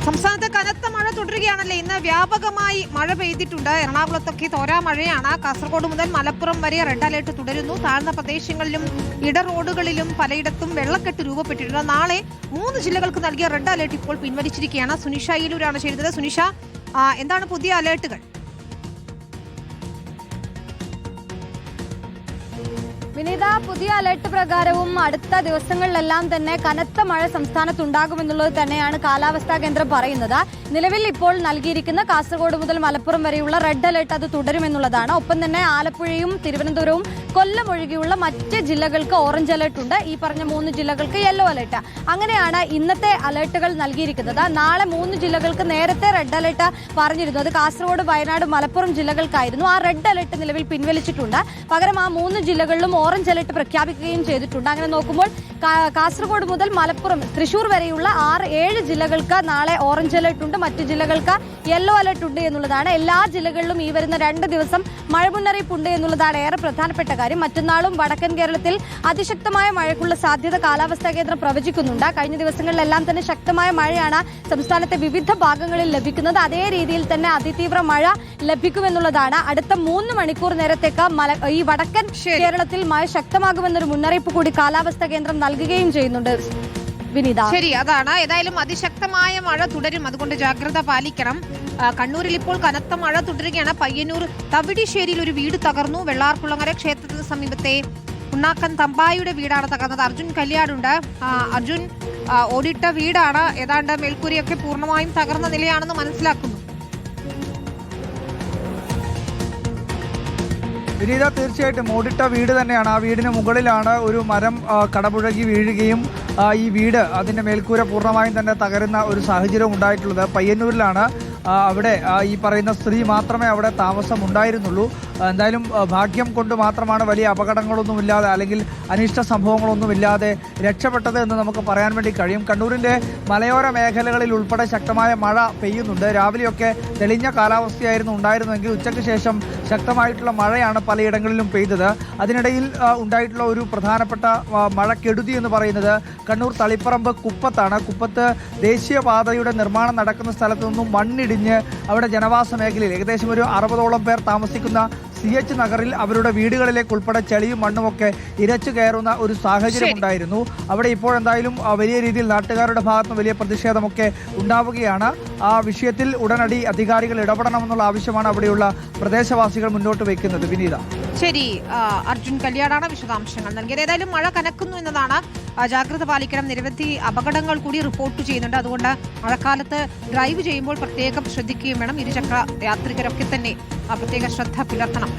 സംസ്ഥാനത്ത് കനത്ത മഴ തുടരുകയാണല്ലേ. ഇന്ന് വ്യാപകമായി മഴ പെയ്തിട്ടുണ്ട്. എറണാകുളത്തൊക്കെ തോരാ മഴയാണ്. കാസർഗോഡ് മുതൽ മലപ്പുറം വരെ റെഡ് അലേർട്ട് തുടരുന്നു. താഴ്ന്ന പ്രദേശങ്ങളിലും ഇടറോഡുകളിലും പലയിടത്തും വെള്ളക്കെട്ട് രൂപപ്പെട്ടിട്ടുണ്ട്. നാളെ 3 ജില്ലകൾക്ക് നൽകിയ റെഡ് അലേർട്ട് ഇപ്പോൾ പിൻവലിച്ചിരിക്കുകയാണ്. സുനിഷ ഈലൂരാണ് ചേരുന്നത്. സുനിഷ, എന്താണ് പുതിയ അലേർട്ടുകൾ? വിനീത, പുതിയ അലർട്ട് പ്രകാരവും അടുത്ത ദിവസങ്ങളിലെല്ലാം തന്നെ കനത്ത മഴ സംസ്ഥാനത്തുണ്ടാകുമെന്നുള്ളത് തന്നെയാണ് കാലാവസ്ഥാ കേന്ദ്രം പറയുന്നത്. നിലവിൽ ഇപ്പോൾ നൽകിയിരിക്കുന്ന കാസർഗോഡ് മുതൽ മലപ്പുറം വരെയുള്ള റെഡ് അലർട്ട് അത് തുടരുമെന്നുള്ളതാണ്. ഒപ്പം തന്നെ ആലപ്പുഴയും തിരുവനന്തപുരവും കൊല്ലം ഒഴികെയുള്ള മറ്റ് ജില്ലകൾക്ക് ഓറഞ്ച് അലർട്ട് ഉണ്ട്. ഈ പറഞ്ഞ 3 ജില്ലകൾക്ക് യെല്ലോ അലർട്ട്. അങ്ങനെയാണ് ഇന്നത്തെ അലർട്ടുകൾ നൽകിയിരിക്കുന്നത്. നാളെ 3 ജില്ലകൾക്ക് നേരത്തെ റെഡ് അലർട്ട് പറഞ്ഞിരുന്നത് കാസർഗോഡ്, വയനാട്, മലപ്പുറം ജില്ലകൾക്കായിരുന്നു. ആ റെഡ് അലർട്ട് നിലവിൽ പിൻവലിച്ചിട്ടുണ്ട്. പകരം ആ 3 ജില്ലകളിലും ഓറഞ്ച് അലർട്ട് പ്രഖ്യാപിക്കുകയും ചെയ്തിട്ടുണ്ട്. അങ്ങനെ നോക്കുമ്പോൾ കാസർഗോഡ് മുതൽ മലപ്പുറം, തൃശൂർ വരെയുള്ള 6-7 ജില്ലകൾക്ക് നാളെ ഓറഞ്ച് അലർട്ട് ഉണ്ട്. മറ്റു ജില്ലകൾക്ക് യെല്ലോ അലർട്ട് ഉണ്ട് എന്നുള്ളതാണ്. എല്ലാ ജില്ലകളിലും ഈ വരുന്ന 2 ദിവസം മഴ മുന്നറിയിപ്പ് ഉണ്ട് എന്നുള്ളതാണ് ഏറെ പ്രധാനപ്പെട്ട കാര്യം. മറ്റന്നാളും വടക്കൻ കേരളത്തിൽ അതിശക്തമായ മഴയ്ക്കുള്ള സാധ്യത കാലാവസ്ഥാ കേന്ദ്രം പ്രവചിക്കുന്നുണ്ട്. കഴിഞ്ഞ ദിവസങ്ങളിലെല്ലാം തന്നെ ശക്തമായ മഴയാണ് സംസ്ഥാനത്തെ വിവിധ ഭാഗങ്ങളിൽ ലഭിക്കുന്നത്. അതേ രീതിയിൽ തന്നെ അതിതീവ്ര മഴ ലഭിക്കുമെന്നുള്ളതാണ്. അടുത്ത 3 മണിക്കൂർ നേരത്തേക്ക് ഈ വടക്കൻ കേരളത്തിൽ മഴ ശക്തമാകുമെന്നൊരു മുന്നറിയിപ്പ് കൂടി കാലാവസ്ഥാ കേന്ദ്രം നൽകുകയും ചെയ്യുന്നുണ്ട്. വിനീത, ശരി, അതാണ്. ഏതായാലും അതിശക്തമായ മഴ തുടരും, അതുകൊണ്ട് ജാഗ്രത പാലിക്കണം. കണ്ണൂരിൽ ഇപ്പോൾ കനത്ത മഴ തുടരുകയാണ്. പയ്യന്നൂർ തവിടിശ്ശേരിയിൽ ഒരു വീട് തകർന്നു. വെള്ളാർകുളങ്ങര ക്ഷേത്രത്തിന് സമീപത്തെ ഉണ്ണാക്കൻ തമ്പായിയുടെ വീടാണ് തകർന്നത്. അർജുൻ കല്യാടുണ്ട്. അർജുൻ, ഓടിട്ട വീടാണ്. ഏതാണ്ട് മേൽക്കൂരയൊക്കെ പൂർണ്ണമായും തകർന്ന നിലയാണെന്ന് മനസ്സിലാക്കുന്നു. വിനീത, തീർച്ചയായിട്ടും ഓടിട്ട വീട് തന്നെയാണ്. ആ വീടിന് മുകളിലാണ് ഒരു മരം കടപുഴകി വീഴുകയും ഈ വീട്, അതിൻ്റെ മേൽക്കൂര പൂർണ്ണമായും തന്നെ തകരുന്ന ഒരു സാഹചര്യം ഉണ്ടായിട്ടുള്ളത് പയ്യന്നൂരിലാണ്. അവിടെ ഈ പറയുന്ന സ്ത്രീ മാത്രമേ അവിടെ താമസം ഉണ്ടായിരുന്നുള്ളൂ. എന്തായാലും ഭാഗ്യം കൊണ്ട് മാത്രമാണ് വലിയ അപകടങ്ങളൊന്നുമില്ലാതെ അല്ലെങ്കിൽ അനിഷ്ട സംഭവങ്ങളൊന്നുമില്ലാതെ രക്ഷപ്പെട്ടത് എന്ന് നമുക്ക് പറയാൻ വേണ്ടി കഴിയും. കണ്ണൂരിൻ്റെ മലയോര മേഖലകളിൽ ഉൾപ്പെടെ ശക്തമായ മഴ പെയ്യുന്നുണ്ട്. രാവിലെയൊക്കെ തെളിഞ്ഞ കാലാവസ്ഥയായിരുന്നു ഉണ്ടായിരുന്നെങ്കിൽ ഉച്ചയ്ക്ക് ശേഷം ശക്തമായിട്ടുള്ള മഴയാണ് പലയിടങ്ങളിലും പെയ്തത്. അതിനിടയിൽ ഉണ്ടായിട്ടുള്ള ഒരു പ്രധാനപ്പെട്ട മഴക്കെടുതി എന്ന് പറയുന്നത് കണ്ണൂർ തളിപ്പറമ്പ് കുപ്പത്താണ്. കുപ്പത്ത് ദേശീയപാതയുടെ നിർമ്മാണം നടക്കുന്ന സ്ഥലത്ത് നിന്നും മണ്ണിടിഞ്ഞ് അവിടെ ജനവാസ മേഖലയിൽ ഏകദേശം ഒരു 60ഓളം പേർ താമസിക്കുന്ന CH നഗറിൽ അവരുടെ വീടുകളിലേക്ക് ഉൾപ്പെടെ ചെളിയും മണ്ണുമൊക്കെ ഇരച്ചു കയറുന്ന ഒരു സാഹചര്യം ഉണ്ടായിരുന്നു. അവിടെ ഇപ്പോൾ എന്തായാലും വലിയ രീതിയിൽ നാട്ടുകാരുടെ ഭാഗത്തുനിന്ന് വലിയ പ്രതിഷേധമൊക്കെ ഉണ്ടാവുകയാണ്. ആ വിഷയത്തിൽ ഉടനടി അധികാരികൾ ഇടപെടണമെന്നുള്ള ആവശ്യമാണ് അവിടെയുള്ള പ്രദേശവാസികൾ മുന്നോട്ട് വയ്ക്കുന്നത്. വിനീത, ശരി, അർജുൻ കല്യാടാണ് വിശദാംശങ്ങൾ നൽകിയത്. ഏതായാലും മഴ കനക്കുന്നു എന്നതാണ്. ജാഗ്രത പാലിക്കണം. നിരവധി അപകടങ്ങൾ കൂടി റിപ്പോർട്ട് ചെയ്യുന്നുണ്ട്. അതുകൊണ്ട് മഴക്കാലത്ത് ഡ്രൈവ് ചെയ്യുമ്പോൾ പ്രത്യേകം ശ്രദ്ധിക്കുകയും വേണം. ഇരുചക്ര യാത്രികരൊക്കെ തന്നെ പ്രത്യേക ശ്രദ്ധ പുലർത്തണം.